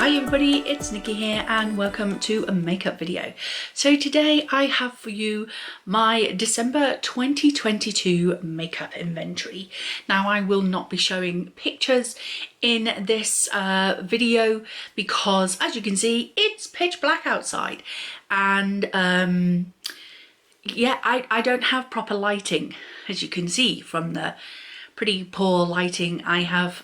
Hi everybody, it's Nikki here and welcome to a makeup video. So today I have for you my December 2022 makeup inventory. Now I will not be showing pictures in this video because, as you can see, it's pitch black outside and yeah, I don't have proper lighting, as you can see from the pretty poor lighting I have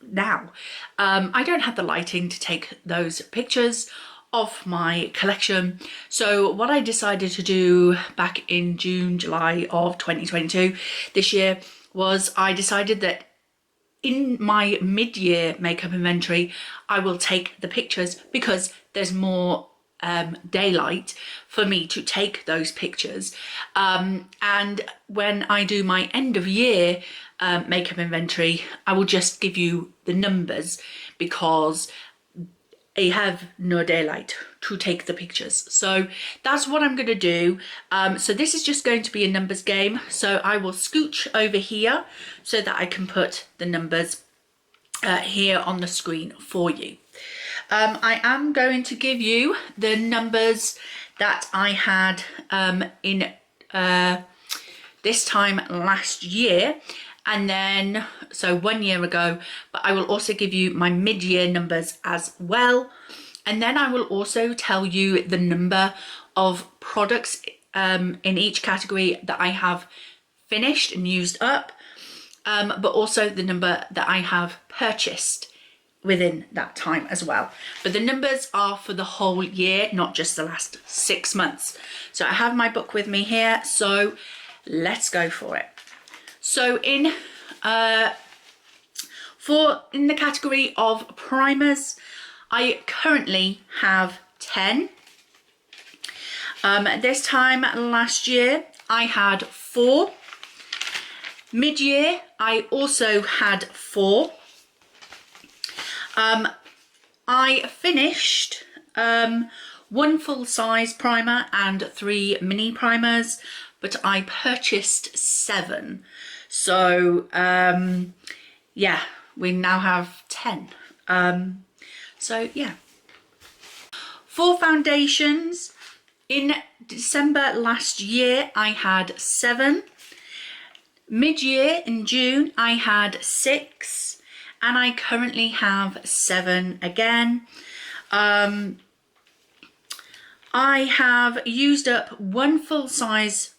now. I don't have the lighting to take those pictures of my collection. So what I decided to do back in June, July of 2022 this year was I decided that in my mid-year makeup inventory, I will take the pictures because there's more daylight for me to take those pictures. And when I do my end of year makeup inventory, I will just give you the numbers because I have no daylight to take the pictures. So that's what I'm going to do. So this is just going to be a numbers game. So I will scooch over here so that I can put the numbers here on the screen for you. I am going to give you the numbers that I had in this time last year, and then so 1 year ago, but I will also give you my mid-year numbers as well, and then I will also tell you the number of products in each category that I have finished and used up, but also the number that I have purchased within that time as well. But the numbers are for the whole year, not just the last 6 months. So I have my book with me here, so let's go for it. So in the category of primers, I currently have 10. This time last year I had 4. Mid-year I also had 4. I finished 1 full-size primer and 3 mini primers, but I purchased 7. So yeah, we now have 10. So yeah. For foundations, in December last year I had 7. Mid-year in June I had 6. And I currently have 7 again. I have used up 1 full-size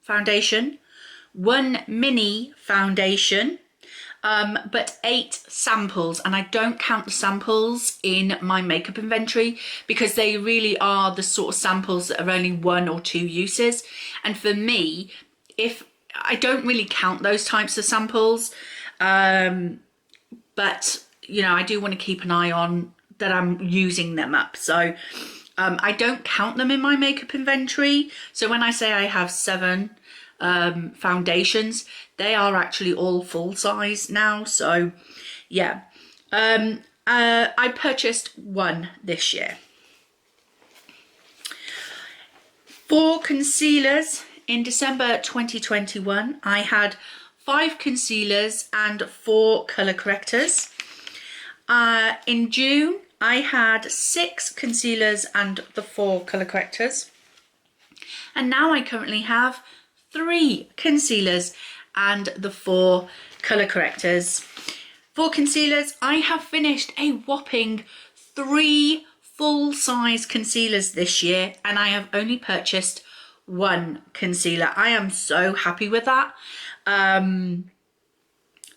foundation, 1 mini foundation, but 8 samples, and I don't count the samples in my makeup inventory because they really are the sort of samples that are only 1 or 2 uses. And for me, if I don't really count those types of samples, but you know, I do want to keep an eye on that I'm using them up. So I don't count them in my makeup inventory. So when I say I have 7 foundations, they are actually all full size now. So yeah, I purchased 1 this year. For concealers, in December 2021, I had 5 concealers and 4 colour correctors. In June, I had 6 concealers and the 4 colour correctors. And now I currently have 3 concealers and the 4 colour correctors. For concealers, I have finished a whopping 3 full-size concealers this year, and I have only purchased 1 concealer. I am so happy with that.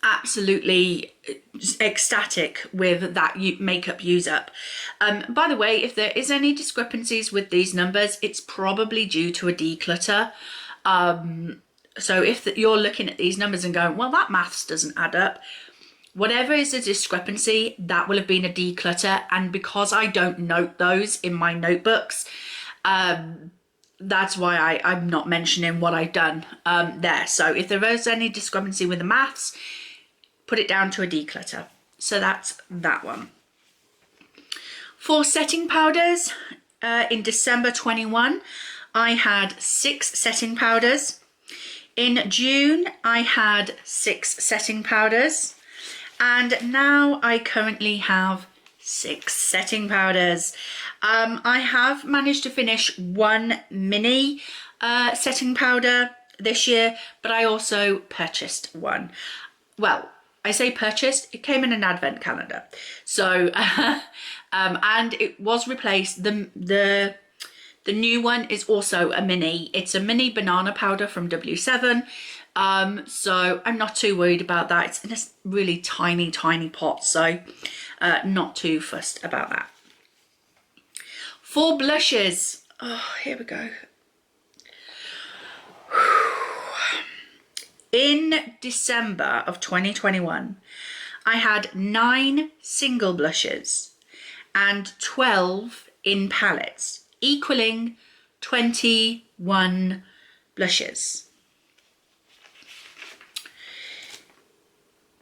Absolutely ecstatic with that makeup use up. By the way, if there is any discrepancies with these numbers, it's probably due to a declutter. So if you're looking at these numbers and going, well, that maths doesn't add up, whatever is the discrepancy, that will have been a declutter. And because I don't note those in my notebooks, that's why I'm not mentioning what I've done there. So if there is any discrepancy with the maths, put it down to a declutter. So that's that one. For setting powders, in December 21, I had 6 setting powders. In June, I had 6 setting powders. And now I currently have 6 setting powders. I have managed to finish one mini setting powder this year, but I also purchased one. Well, I say purchased, it came in an advent calendar. So, and it was replaced. The new one is also a mini. It's a mini banana powder from W7. So I'm not too worried about that. It's in a really tiny, tiny pot. So not too fussed about that. For blushes. Oh, here we go. In December of 2021, I had 9 single blushes and 12 in palettes, equaling 21 blushes.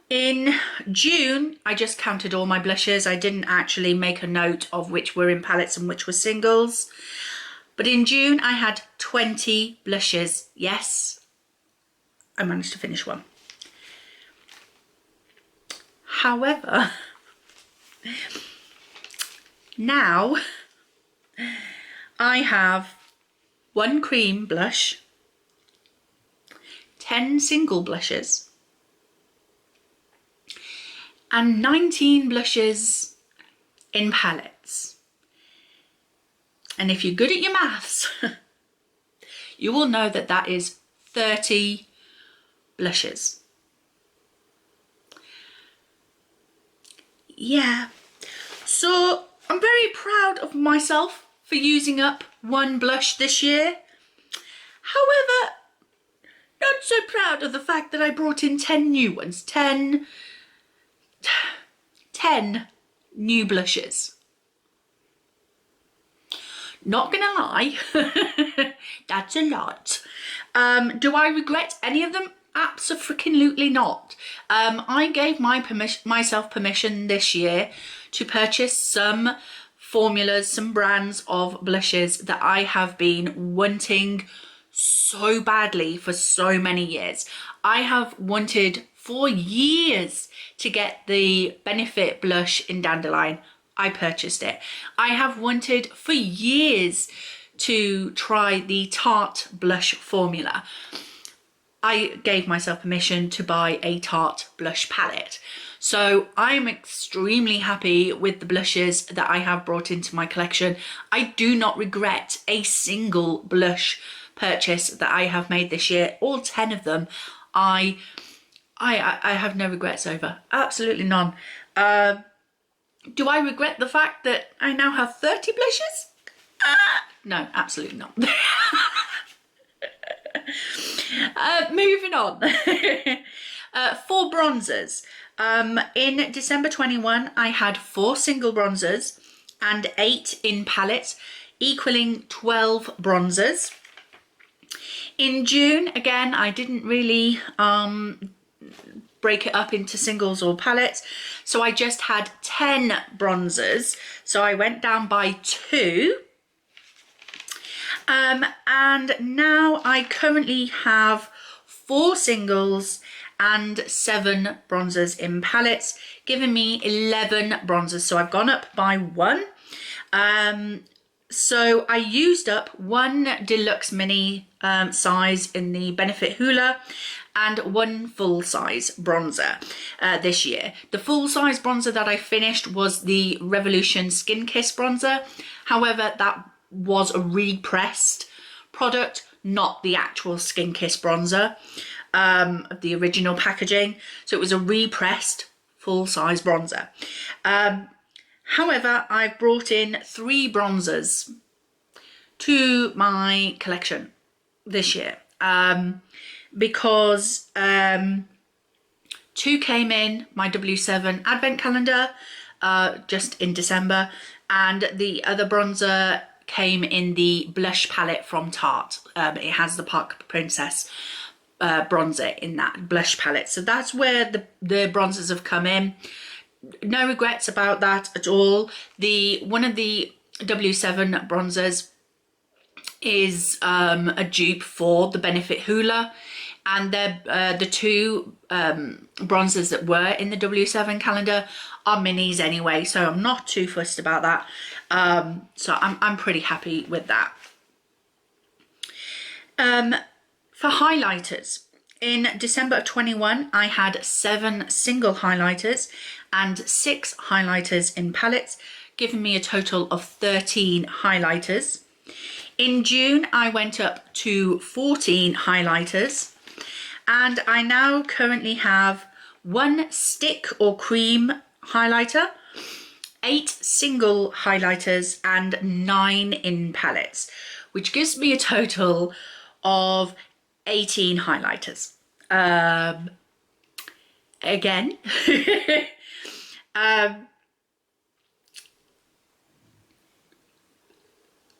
In June, I just counted all my blushes. I didn't actually make a note of which were in palettes and which were singles. But in June, I had 20 blushes. Yes, I managed to finish one. However, now I have 1 cream blush, 10 single blushes, and 19 blushes in palettes. And if you're good at your maths, you will know that that is 30 blushes. Yeah, so I'm very proud of myself for using up 1 blush this year. However, not so proud of the fact that I brought in 10 new ones, 10 new blushes. Not gonna lie, that's a lot. Do I regret any of them? Abso-freaking-lutely not. I gave myself permission this year to purchase some formulas, some brands of blushes that I have been wanting so badly for so many years. I have wanted for years to get the Benefit blush in Dandelion. I purchased it. I have wanted for years to try the Tarte blush formula. I gave myself permission to buy a Tarte blush palette. So I'm extremely happy with the blushes that I have brought into my collection. I do not regret a single blush purchase that I have made this year. All 10 of them, I have no regrets over. Absolutely none. Do I regret the fact that I now have 30 blushes? No, absolutely not. Moving on. For bronzers. In December 21, I had 4 single bronzers and 8 in palettes, equaling 12 bronzers. In June, again, I didn't really break it up into singles or palettes, so I just had 10 bronzers, so I went down by 2. And now I currently have 4 singles and 7 bronzers in palettes, giving me 11 bronzers. So I've gone up by 1. So I used up 1 deluxe mini size in the Benefit Hoola and 1 full size bronzer this year. The full size bronzer that I finished was the Revolution Skin Kiss bronzer. However, that was a repressed product, not the actual Skin Kiss bronzer of the original packaging. So it was a repressed full size bronzer. However, I've brought in 3 bronzers to my collection this year because 2 came in my W7 advent calendar just in December, and the other bronzer came in the blush palette from Tarte. It has the Park Princess bronzer in that blush palette. So that's where the bronzers have come in. No regrets about that at all. One of the W7 bronzers is a dupe for the Benefit Hoola, and they're the two bronzers that were in the W7 calendar are minis anyway, so I'm not too fussed about that. So I'm pretty happy with that. For highlighters, in December of 21, I had 7 single highlighters and 6 highlighters in palettes, giving me a total of 13 highlighters. In June, I went up to 14 highlighters, and I now currently have 1 stick or cream highlighter, 8 single highlighters, and 9 in palettes, which gives me a total of 18 highlighters. Again,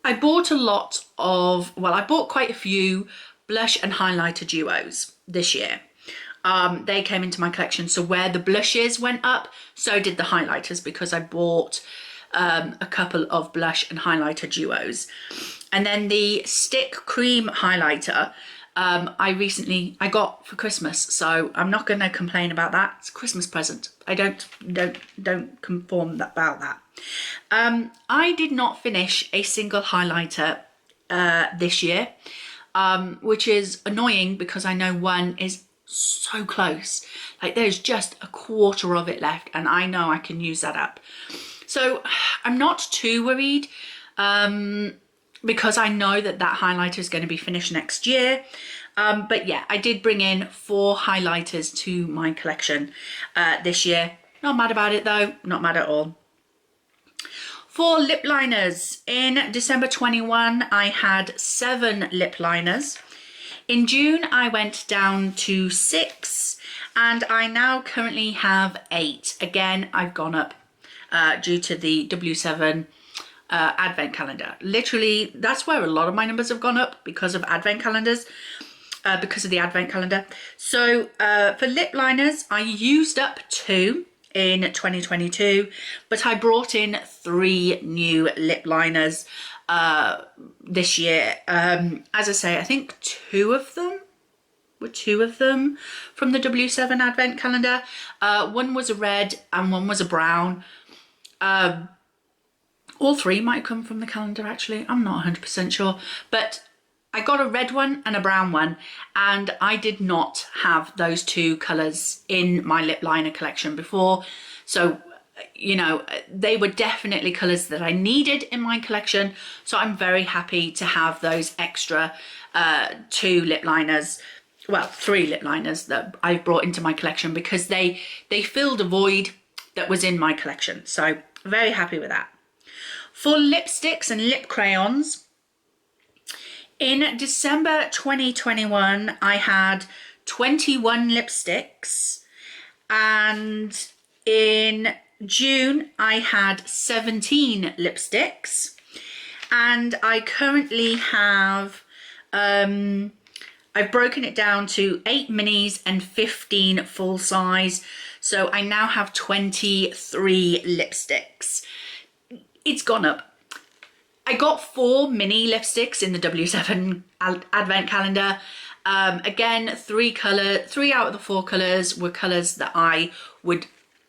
I bought a lot of, well, I bought quite a few blush and highlighter duos this year. They came into my collection, so where the blushes went up, so did the highlighters, because I bought a couple of blush and highlighter duos. And then the stick cream highlighter I got for Christmas, so I'm not going to complain about that. It's a Christmas present. I don't conform about that. I did not finish a single highlighter this year, which is annoying because I know one is so close. Like, there's just a quarter of it left, and I know I can use that up. So I'm not too worried, because I know that highlighter is going to be finished next year. But yeah, I did bring in 4 highlighters to my collection this year. Not mad about it though, not mad at all. For lip liners, in December 21, I had 7 lip liners. In June, I went down to 6, and I now currently have 8. Again, I've gone up due to the W7 advent calendar. Literally, that's where a lot of my numbers have gone up, because of advent calendars, because of the advent calendar. So for lip liners, I used up 2 in 2022, but I brought in 3 new lip liners this year. As I say, I think 2 of them from the W7 advent calendar. One was a red and one was a brown. All 3 might come from the calendar, actually. I'm not 100% sure, but I got a red one and a brown one, and I did not have those 2 colours in my lip liner collection before. So, you know, they were definitely colours that I needed in my collection. So I'm very happy to have those extra 2 lip liners, well, 3 lip liners that I've brought into my collection, because they filled a void that was in my collection. So very happy with that. For lipsticks and lip crayons, in December 2021, I had 21 lipsticks, and in June, I had 17 lipsticks, and I currently have, I've broken it down to 8 minis and 15 full size, so I now have 23 lipsticks. It's gone up. I got 4 mini lipsticks in the W7 advent calendar. Again, 3 out of the 4 colours were colours that I would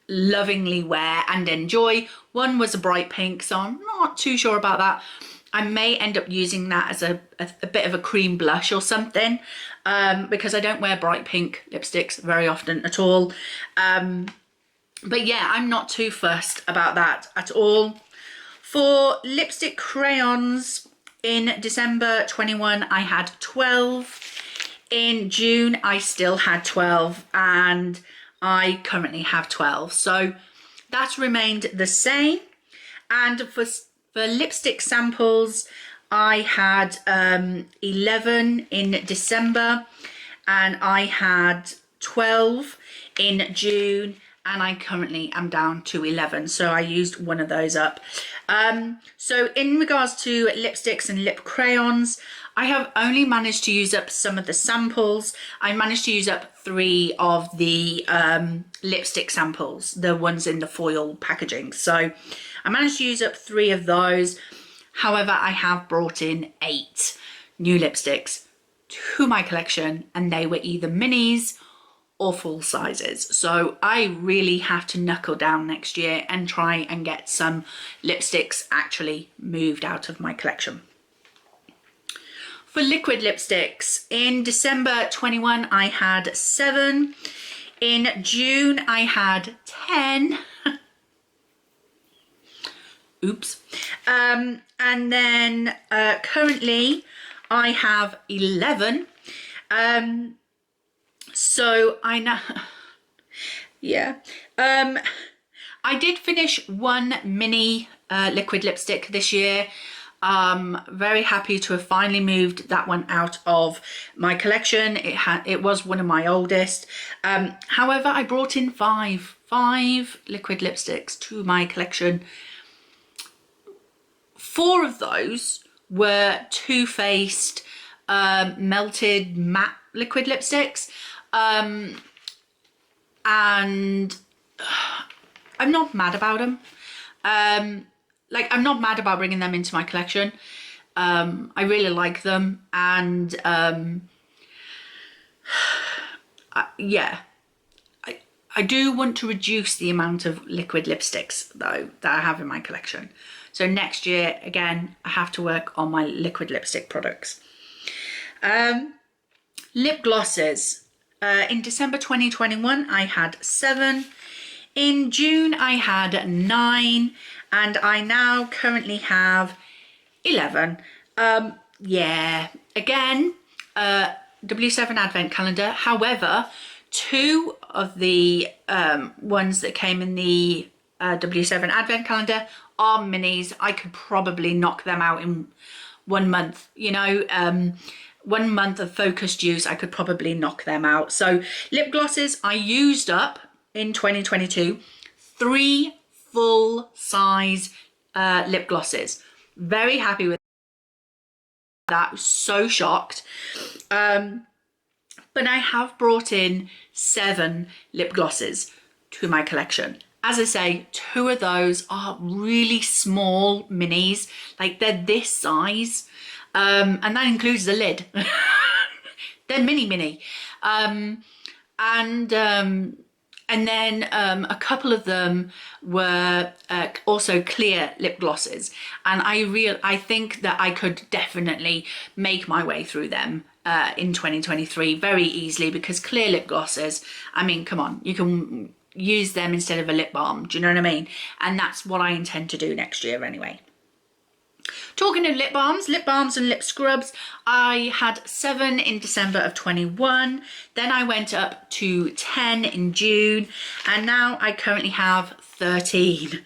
lovingly wear and enjoy. One was a bright pink, so I'm not too sure about that. I may end up using that as a bit of a cream blush or something, because I don't wear bright pink lipsticks very often at all. But yeah, I'm not too fussed about that at all. For lipstick crayons, in December 21, I had 12. In June, I still had 12, and I currently have 12. So that's remained the same. And for lipstick samples, I had 11 in December, and I had 12 in June, and I currently am down to 11, so I used one of those up. So in regards to lipsticks and lip crayons, I have only managed to use up some of the samples. I managed to use up 3 of the lipstick samples, the ones in the foil packaging. So I managed to use up 3 of those. However, I have brought in 8 new lipsticks. to my collection, and they were either minis or full sizes. So I really have to knuckle down next year and try and get some lipsticks actually moved out of my collection. For liquid lipsticks, in December 21 I had 7. In June I had 10. Oops. And then currently I have 11. So I know, yeah. I did finish one mini liquid lipstick this year. Very happy to have finally moved that one out of my collection. It was one of my oldest. However, I brought in five liquid lipsticks to my collection. 4 of those were Too Faced melted matte liquid lipsticks, and I'm not mad about them. Like, I'm not mad about bringing them into my collection. I really like them, and yeah, I do want to reduce the amount of liquid lipsticks though that I have in my collection. So next year, again, I have to work on my liquid lipstick products. Lip glosses. In December 2021, I had 7. In June, I had 9. And I now currently have 11. Yeah, again, W7 Advent Calendar. However, 2 of the ones that came in the W7 Advent Calendar are minis. I could probably knock them out in 1 month, you know. 1 month of focused use, I could probably knock them out. So lip glosses, I used up in 2022 3 full size lip glosses. Very happy with that. So shocked. But I have brought in 7 lip glosses to my collection. As I say, 2 of those are really small minis, like they're this size, and that includes the lid. They're mini. And then a couple of them were also clear lip glosses, and I think that I could definitely make my way through them in 2023 very easily, because clear lip glosses, I mean, come on, you can use them instead of a lip balm, do you know what I mean? And that's what I intend to do next year anyway. Talking of lip balms and lip scrubs, I had 7 in December of 21, then I went up to 10 in June, and now I currently have 13.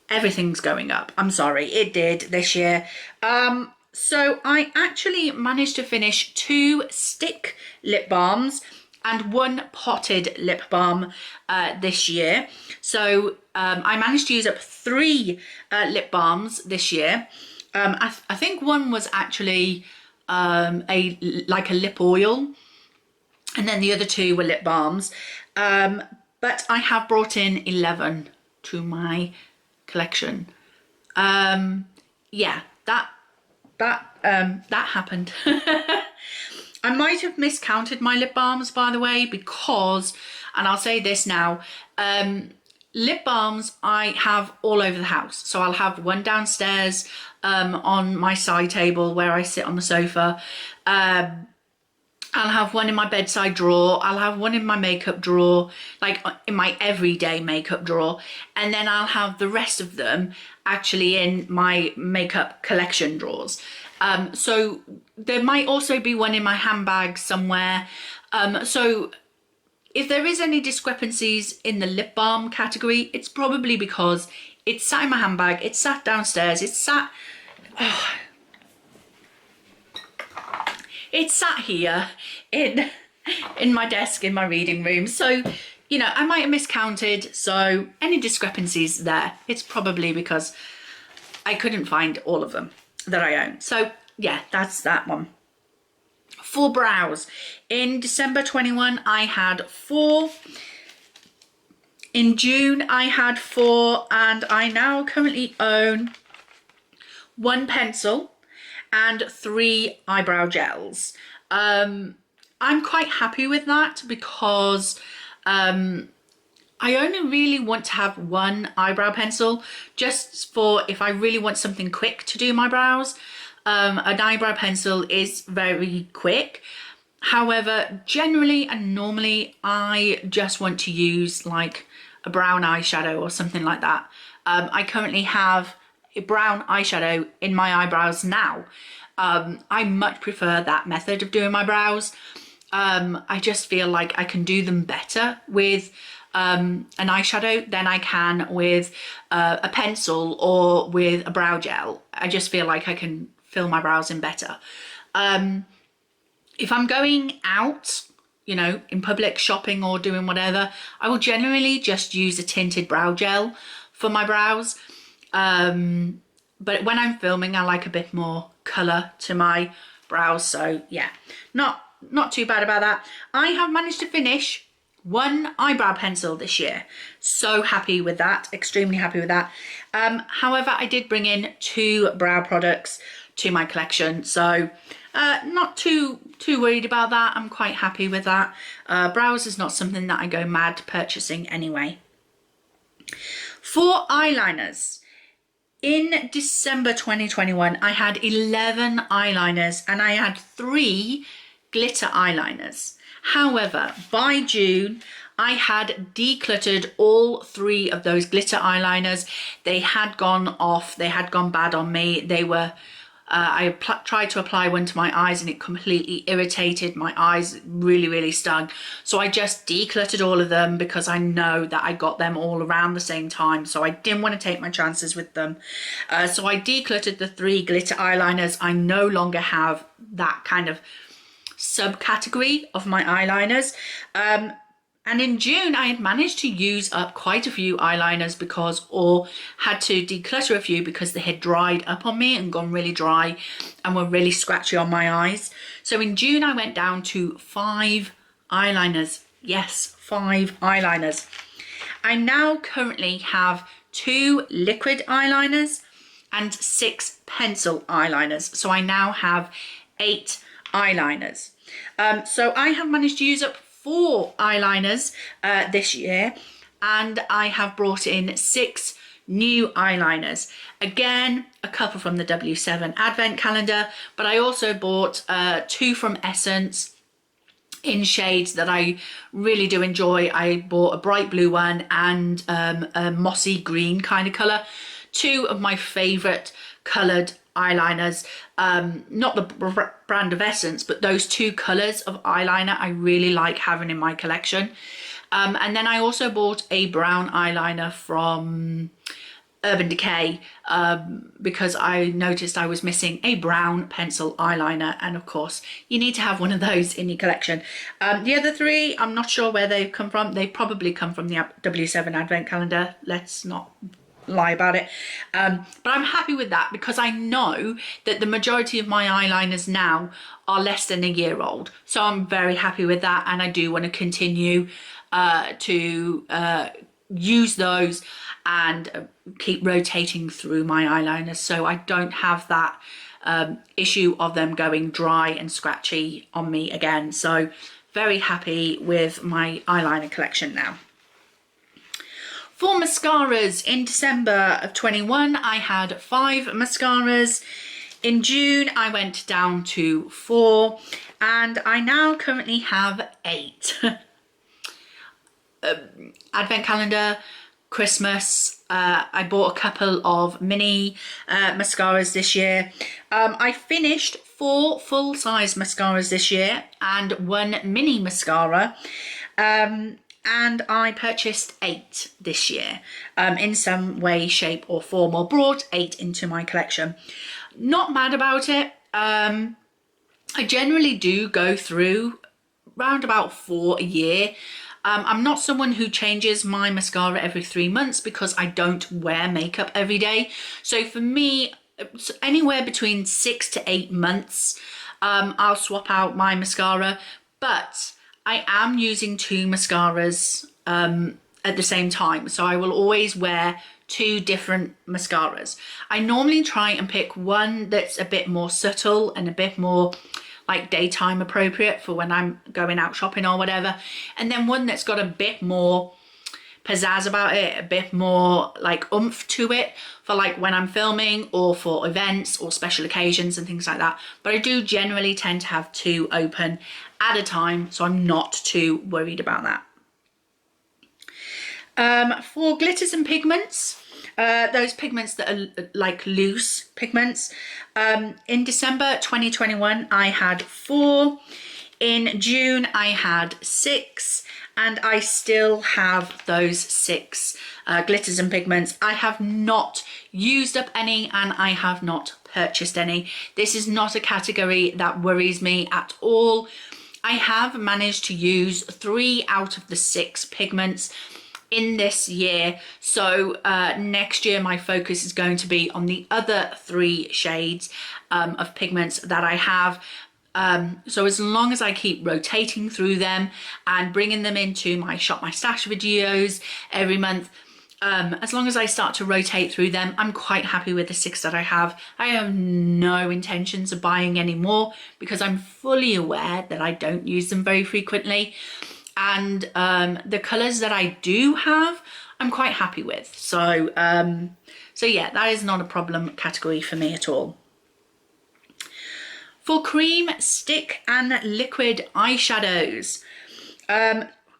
Everything's going up. I'm sorry, it did this year. So I actually managed to finish 2 stick lip balms and 1 potted lip balm this year. So I managed to use up 3 lip balms this year. I think one was actually like a lip oil, and then the other 2 were lip balms. But I have brought in 11 to my collection. Yeah, that happened. I might have miscounted my lip balms, by the way, because, and I'll say this now, lip balms I have all over the house. So I'll have one downstairs on my side table where I sit on the sofa. I'll have one in my bedside drawer. I'll have one in my makeup drawer, like in my everyday makeup drawer. And then I'll have the rest of them actually in my makeup collection drawers. So there might also be one in my handbag somewhere. So if there is any discrepancies in the lip balm category, it's probably because it's sat in my handbag, it's sat downstairs, it's sat here in my desk in my reading room. So, you know, I might have miscounted. So any discrepancies there, it's probably because I couldn't find all of them that I own. So yeah, that's that one. For brows, in December 21 I had 4. In June I had 4, and I now currently own 1 pencil and 3 eyebrow gels. I'm quite happy with that because I only really want to have 1 eyebrow pencil just for if I really want something quick to do my brows. An eyebrow pencil is very quick. However, generally and normally I just want to use like a brown eyeshadow or something like that. I currently have a brown eyeshadow in my eyebrows now. I much prefer that method of doing my brows. I just feel like I can do them better with an eyeshadow than I can with a pencil or with a brow gel. I just feel like I can fill my brows in better. If I'm going out, you know, in public shopping or doing whatever, I will generally just use a tinted brow gel for my brows. But when I'm filming, I like a bit more colour to my brows. So yeah, not too bad about that. I have managed to finish 1 eyebrow pencil this year. So happy with that, extremely happy with that. However, I did bring in 2 brow products to my collection. So not too worried about that. I'm quite happy with that. Brows is not something that I go mad purchasing anyway. For eyeliners, in December 2021, I had 11 eyeliners and I had 3 glitter eyeliners. However, by June, I had decluttered all 3 of those glitter eyeliners. They had gone off, they had gone bad on me. They were, I tried to apply one to my eyes and it completely irritated my eyes, really stung. So I just decluttered all of them because I know that I got them all around the same time. So I didn't want to take my chances with them. So I decluttered the 3 glitter eyeliners. I no longer have that kind of subcategory of my eyeliners. And in June I had managed to use up quite a few eyeliners or had to declutter a few because they had dried up on me and gone really dry and were really scratchy on my eyes. So in June I went down to 5 eyeliners. Yes, 5 eyeliners. I now currently have 2 liquid eyeliners and 6 pencil eyeliners. So I now have 8 eyeliners. So I have managed to use up 4 eyeliners this year, and I have brought in 6 new eyeliners. Again, a couple from the W7 advent calendar, but I also bought 2 from Essence in shades that I really do enjoy. I bought a bright blue one and a mossy green kind of colour. 2 of my favourite coloured eyeliners, not the brand of Essence, but those 2 colours of eyeliner I really like having in my collection. And then I also bought a brown eyeliner from Urban Decay because I noticed I was missing a brown pencil eyeliner, and of course you need to have one of those in your collection. The other 3, I'm not sure where they've come from. They probably come from the W7 advent calendar, let's not lie about it, but I'm happy with that because I know that the majority of my eyeliners now are less than a year old, so I'm very happy with that, and I do want to continue to use those and keep rotating through my eyeliners so I don't have that issue of them going dry and scratchy on me again. So very happy with my eyeliner collection now. For mascaras, in December of 21, I had 5 mascaras. In June, I went down to 4, and I now currently have 8. Advent calendar, Christmas, I bought a couple of mini mascaras this year. I finished 4 full-size mascaras this year and 1 mini mascara. And I purchased 8 this year in some way, shape or form, or brought 8 into my collection. Not mad about it. I generally do go through round about 4 a year. I'm not someone who changes my mascara every 3 months because I don't wear makeup every day. So for me, it's anywhere between 6 to 8 months, I'll swap out my mascara, but I am using 2 mascaras at the same time, so I will always wear two different mascaras. I normally try and pick one that's a bit more subtle and a bit more like daytime appropriate for when I'm going out shopping or whatever, and then one that's got a bit more pizzazz about it, a bit more like oomph to it for like when I'm filming or for events or special occasions and things like that. But I do generally tend to have two open at a time, so I'm not too worried about that. For glitters and pigments, those pigments that are like loose pigments, in December 2021 I had 4, in June I had 6, and I still have those 6 glitters and pigments. I have not used up any and I have not purchased any. This is not a category that worries me at all. I have managed to use 3 out of the 6 pigments in this year, so next year my focus is going to be on the other 3 shades of pigments that I have. So as long as I keep rotating through them and bringing them into my Shop My Stash videos every month, as long as I start to rotate through them, I'm quite happy with the 6 that I have. I have no intentions of buying any more because I'm fully aware that I don't use them very frequently. And the colours that I do have, I'm quite happy with. So, so yeah, that is not a problem category for me at all. For cream, stick and liquid eyeshadows.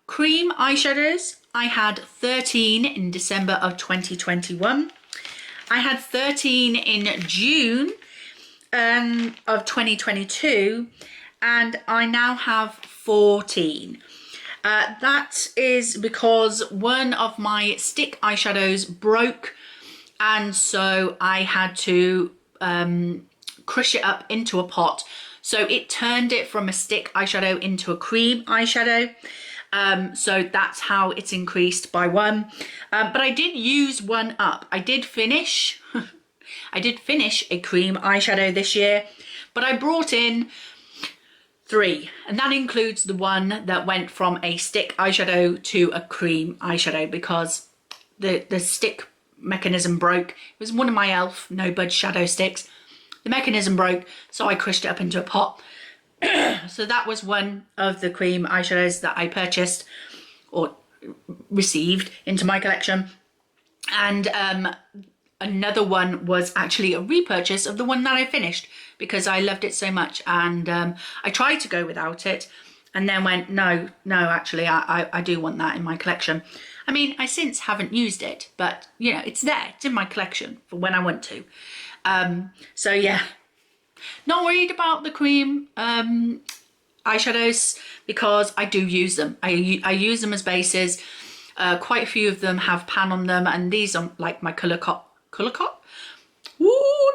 Cream eyeshadows, I had 13 in December of 2021. I had 13 in June of 2022, and I now have 14. That is because one of my stick eyeshadows broke, and so I had to crush it up into a pot. So it turned it from a stick eyeshadow into a cream eyeshadow. So that's how it's increased by 1. But I did use one up. I did finish a cream eyeshadow this year, but I brought in 3, and that includes the one that went from a stick eyeshadow to a cream eyeshadow because the stick mechanism broke. It was one of my e.l.f. No Budge shadow sticks. The mechanism broke, so I crushed it up into a pot. So that was one of the cream eyeshadows that I purchased or received into my collection. And another one was actually a repurchase of the one that I finished because I loved it so much, and I tried to go without it and then went, no, actually I do want that in my collection. I mean, I since haven't used it, but you know, it's there, it's in my collection for when I want to. So yeah, not worried about the cream eyeshadows because I do use them. I use them as bases. Quite a few of them have pan on them, and these are like my Colourpop. Ooh,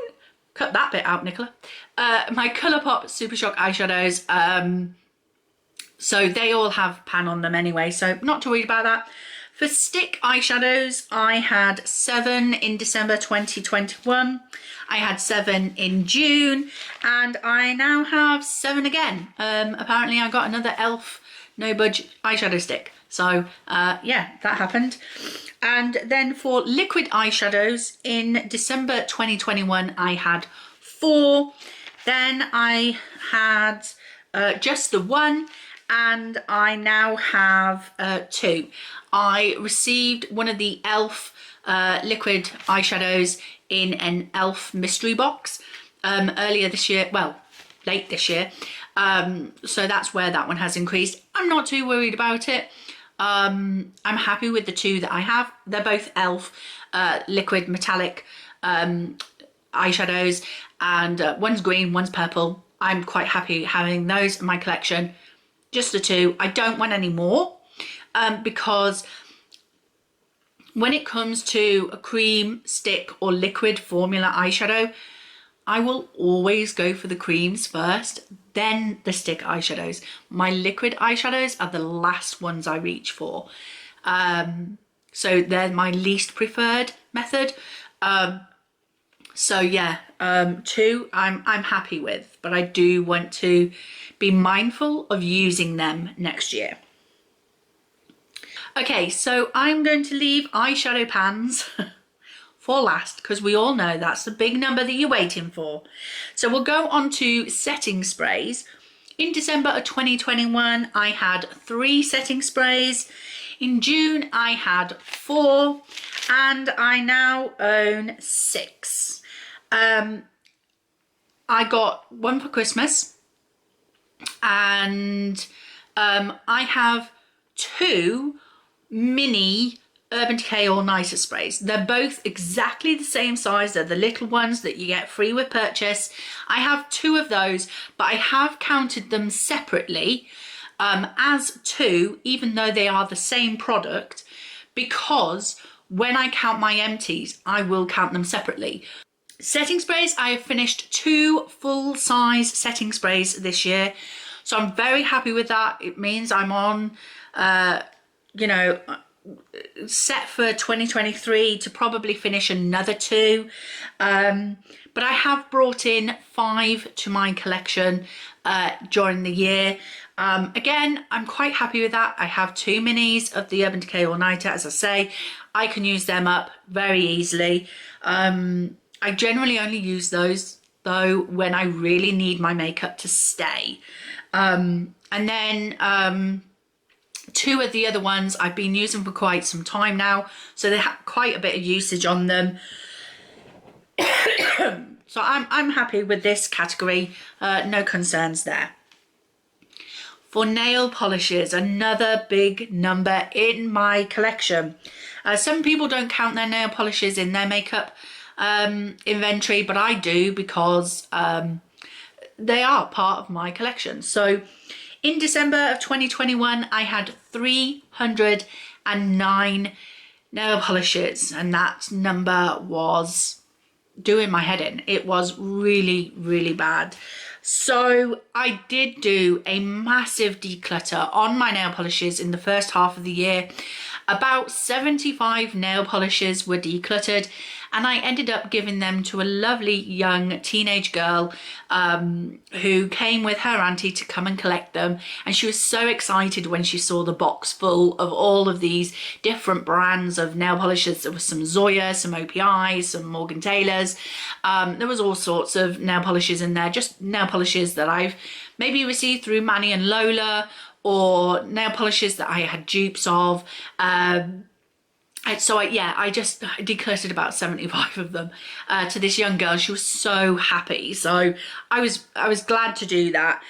cut that bit out, Nicola. My Colourpop Super Shock eyeshadows. So they all have pan on them anyway, so not too worried about that. For stick eyeshadows, I had 7 in December 2021. I had 7 in June, and I now have 7 again. Apparently I got another e.l.f. No Budge eyeshadow stick. So yeah, that happened. And then for liquid eyeshadows, in December 2021, I had 4. Then I had just the 1, and I now have 2. I received one of the e.l.f. Liquid eyeshadows in an e.l.f. mystery box earlier this year, well, late this year. So that's where that one has increased. I'm not too worried about it. I'm happy with the 2 that I have. They're both e.l.f. Liquid metallic eyeshadows, and one's green, one's purple. I'm quite happy having those in my collection. Just the 2. I don't want any more because when it comes to a cream, stick or liquid formula eyeshadow, I will always go for the creams first, then the stick eyeshadows. My liquid eyeshadows are the last ones I reach for. So they're my least preferred method. So yeah, 2 I'm happy with, but I do want to be mindful of using them next year. Okay, so I'm going to leave eyeshadow pans for last, because we all know that's the big number that you're waiting for. So we'll go on to setting sprays. In December of 2021, I had 3 setting sprays. In June, I had 4, and I now own 6. I got one for Christmas, and I have 2 mini Urban Decay All Nighter sprays. They're both exactly the same size. They're the little ones that you get free with purchase. I have 2 of those, but I have counted them separately as 2, even though they are the same product, because when I count my empties, I will count them separately. Setting sprays, I have finished 2 full-size setting sprays this year, so I'm very happy with that. It means I'm on, you know, set for 2023 to probably finish another 2, but I have brought in 5 to my collection during the year. Again, I'm quite happy with that. I have 2 minis of the Urban Decay All Nighter. As I say, I can use them up very easily. I generally only use those though when I really need my makeup to stay. And then 2 of the other ones I've been using for quite some time now, so they have quite a bit of usage on them. So I'm happy with this category, no concerns there. For nail polishes, another big number in my collection. Some people don't count their nail polishes in their makeup inventory, but I do, because they are part of my collection. So in December of 2021, I had 309 nail polishes, and that number was doing my head in. It was really, really bad. So I did do a massive declutter on my nail polishes in the first half of the year. About 75 nail polishes were decluttered, and I ended up giving them to a lovely young teenage girl who came with her auntie to come and collect them. And she was so excited when she saw the box full of all of these different brands of nail polishes. There was some Zoya, some OPI, some Morgan Taylors. There was all sorts of nail polishes in there, just nail polishes that I've maybe received through Manny and Lola, or nail polishes that I had dupes of. So I just decluttered about 75 of them to this young girl. She was so happy. So I was glad to do that.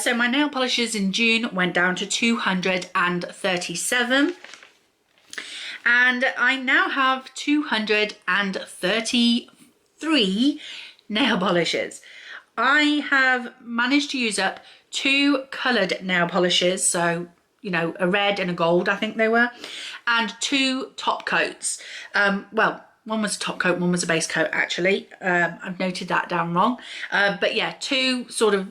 So my nail polishes in June went down to 237. And I now have 233 nail polishes. I have managed to use up 2 coloured nail polishes, so, you know, a red and a gold, I think they were, and 2 top coats. Well, one was a top coat, one was a base coat, actually. I've noted that down wrong. But yeah, 2 sort of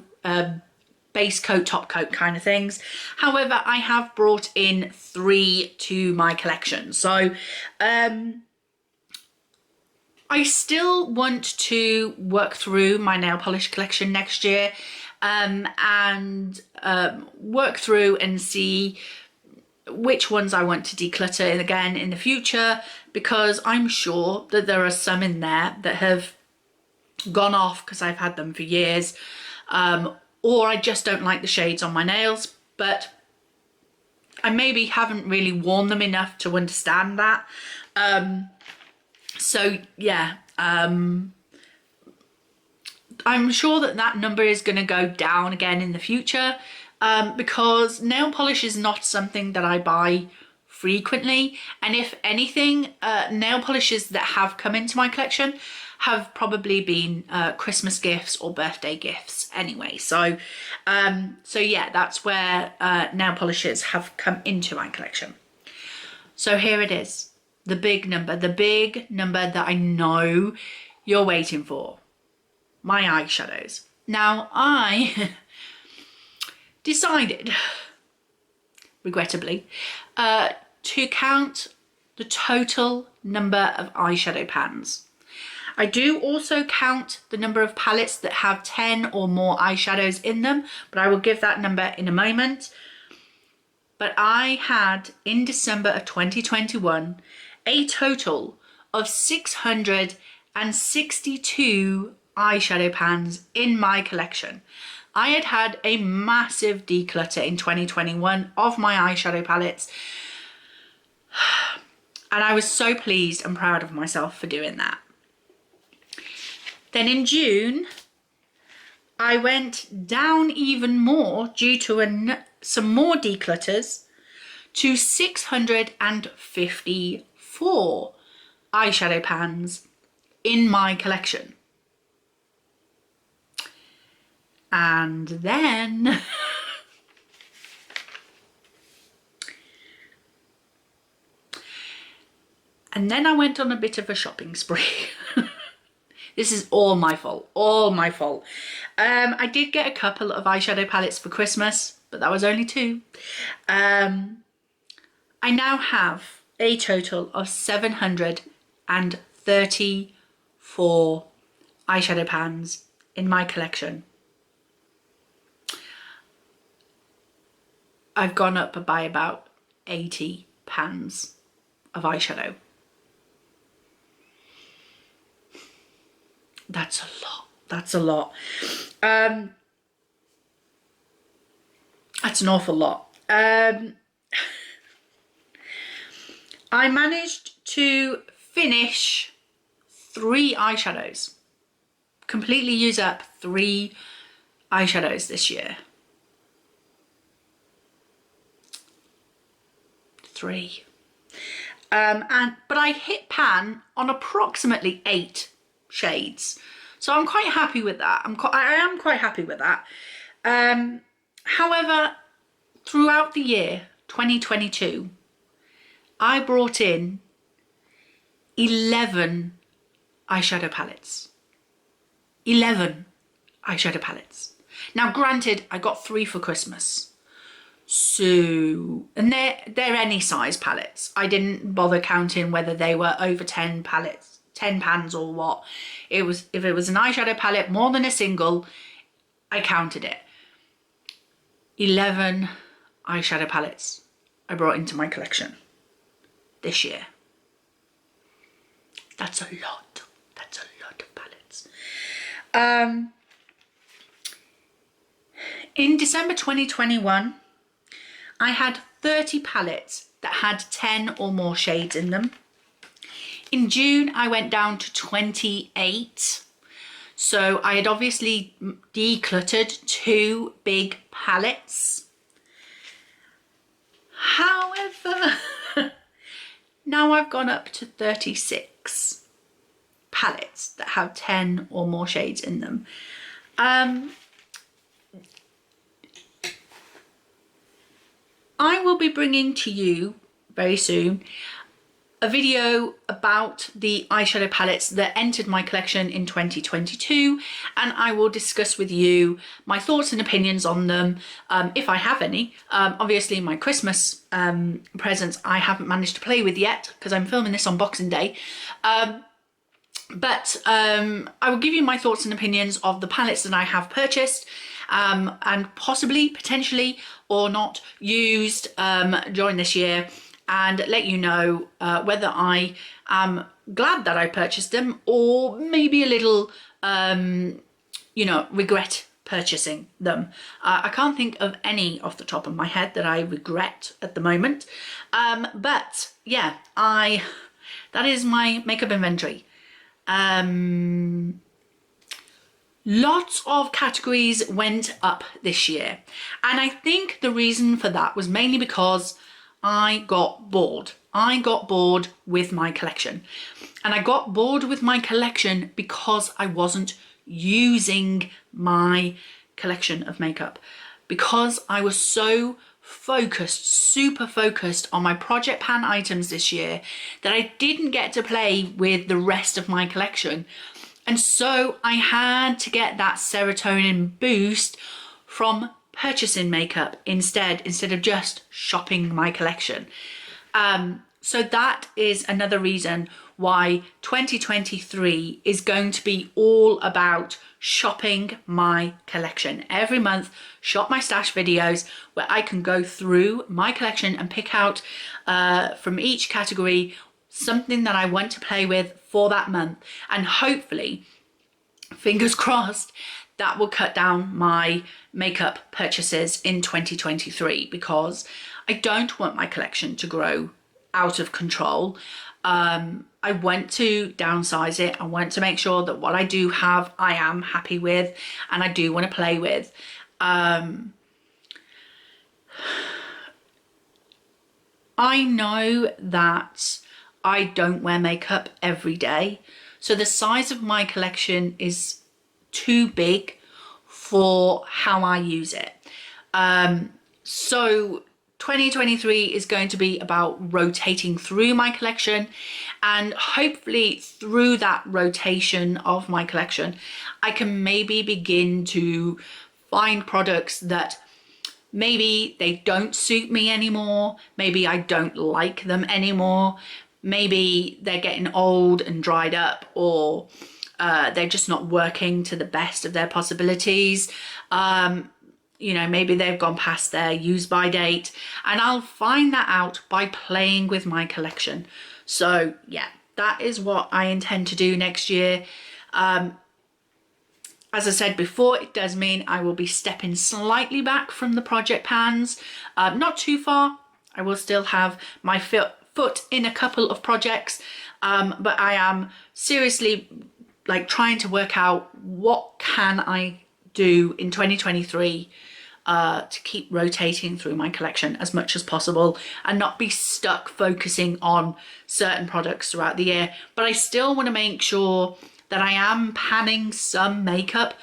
base coat, top coat kind of things. However, I have brought in 3 to my collection. So I still want to work through my nail polish collection next year, and work through and see which ones I want to declutter again in the future, because I'm sure that there are some in there that have gone off because I've had them for years, or I just don't like the shades on my nails, but I maybe haven't really worn them enough to understand that. So yeah, I'm sure that that number is going to go down again in the future, because nail polish is not something that I buy frequently. And if anything, nail polishes that have come into my collection have probably been Christmas gifts or birthday gifts anyway. So yeah, that's where nail polishes have come into my collection. So here it is, the big number that I know you're waiting for. My eyeshadows. Now, I decided, regrettably, to count the total number of eyeshadow pans. I do also count the number of palettes that have 10 or more eyeshadows in them, but I will give that number in a moment. But I had, in December of 2021, a total of 662 eyeshadow pans in my collection. I had had a massive declutter in 2021 of my eyeshadow palettes, and I was so pleased and proud of myself for doing that. Then in June, I went down even more due to some more declutters to 654 eyeshadow pans in my collection. And then I went on a bit of a shopping spree. This is all my fault, all my fault. I did get a couple of eyeshadow palettes for Christmas, but that was only 2. I now have a total of 734 eyeshadow pans in my collection. I've gone up by about 80 pans of eyeshadow. That's a lot. That's a lot. That's an awful lot. I managed to finish 3 eyeshadows. Completely use up 3 eyeshadows this year. 3. But I hit pan on approximately 8 shades, so I'm quite happy with that. I am quite happy with that. However, throughout the year 2022, I brought in 11 eyeshadow palettes. 11 eyeshadow palettes. Now granted, I got 3 for Christmas. So, and they're any size palettes. I didn't bother counting whether they were over 10 palettes, 10 pans or what. If it was an eyeshadow palette more than a single, I counted it. 11 eyeshadow palettes I brought into my collection this year. That's a lot. That's a lot of palettes. In December 2021, I had 30 palettes that had 10 or more shades in them. In June, I went down to 28. So I had obviously decluttered 2 big palettes. However, now I've gone up to 36 palettes that have 10 or more shades in them. I will be bringing to you very soon a video about the eyeshadow palettes that entered my collection in 2022, and I will discuss with you my thoughts and opinions on them, if I have any. Obviously my Christmas presents I haven't managed to play with yet because I'm filming this on Boxing Day. But I will give you my thoughts and opinions of the palettes that I have purchased and possibly, potentially or not used during this year, and let you know whether I am glad that I purchased them or maybe a little, you know, regret purchasing them. I can't think of any off the top of my head that I regret at the moment. But yeah, that is my makeup inventory. Lots of categories went up this year, and I think the reason for that was mainly because I got bored. I got bored with my collection, and I got bored with my collection because I wasn't using my collection of makeup, because I was so focused, super focused on my project pan items this year that I didn't get to play with the rest of my collection. And so I had to get that serotonin boost from purchasing makeup instead of just shopping my collection. So that is another reason why 2023 is going to be all about shopping my collection. Every month, shop my stash videos where I can go through my collection and pick out from each category something that I want to play with for that month, and hopefully, fingers crossed, that will cut down my makeup purchases in 2023, because I don't want my collection to grow out of control. I want to downsize it. I want to make sure that what I do have, I am happy with, and I do want to play with. I know that I don't wear makeup every day, so the size of my collection is too big for how I use it. So 2023 is going to be about rotating through my collection, and hopefully through that rotation of my collection, I can maybe begin to find products that maybe they don't suit me anymore, maybe I don't like them anymore, maybe they're getting old and dried up, or they're just not working to the best of their possibilities. You know, maybe they've gone past their use by date, and I'll find that out by playing with my collection. So yeah, that is what I intend to do next year. As I said before, it does mean I will be stepping slightly back from the project pans, not too far. I will still have my foot in a couple of projects, but I am seriously like trying to work out what can I do in 2023 to keep rotating through my collection as much as possible and not be stuck focusing on certain products throughout the year. But I still want to make sure that I am panning some makeup,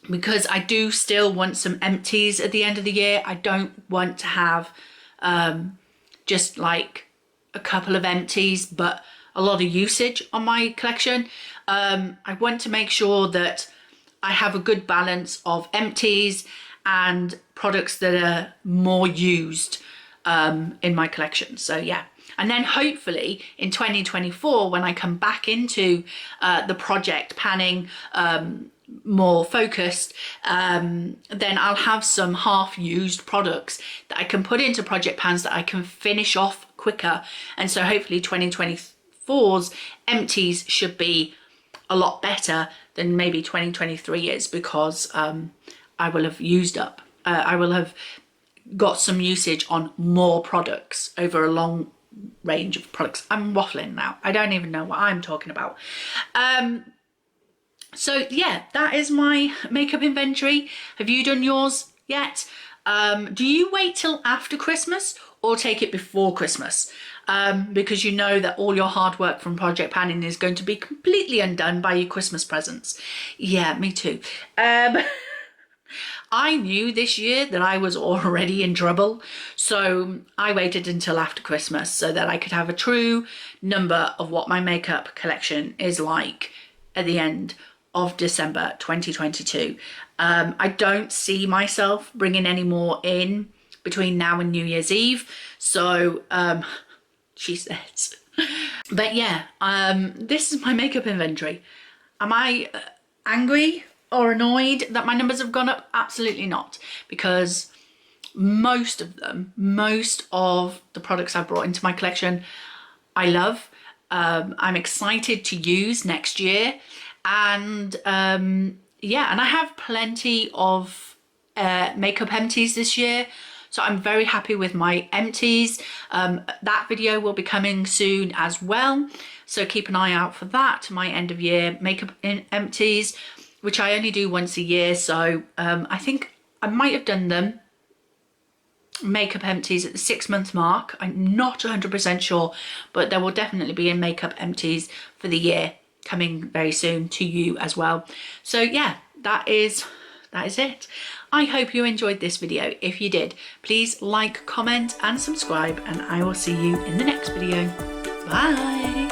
because I do still want some empties at the end of the year. I don't want to have just like a couple of empties but a lot of usage on my collection. I want to make sure that I have a good balance of empties and products that are more used in my collection. So yeah. And then hopefully in 2024, when I come back into the project panning more focused, then I'll have some half-used products that I can put into project pans that I can finish off quicker. And so hopefully 2024's empties should be a lot better than maybe 2023 is, because I will have used up, I will have got some usage on more products over a long range of products. I'm waffling now. I don't even know what I'm talking about. So yeah, that is my makeup inventory. Have you done yours yet? Do you wait till after Christmas or take it before Christmas? Because you know that all your hard work from project panning is going to be completely undone by your Christmas presents. Yeah, me too. I knew this year that I was already in trouble, so I waited until after Christmas so that I could have a true number of what my makeup collection is like at the end of December 2022. I don't see myself bringing any more in between now and New Year's Eve, so she says. But yeah, this is my makeup inventory. Am I angry or annoyed that my numbers have gone up? Absolutely not, because most of the products I've brought into my collection I love. I'm excited to use next year, and yeah, and I have plenty of makeup empties this year, so I'm very happy with my empties. That video will be coming soon as well, so keep an eye out for that, my end of year makeup empties, which I only do once a year. So I think I might have done them makeup empties at the 6-month mark. I'm not 100% sure, but there will definitely be a makeup empties for the year coming very soon to you as well. So yeah, that is it. I hope you enjoyed this video. If you did, please like, comment and subscribe, and I will see you in the next video. Bye.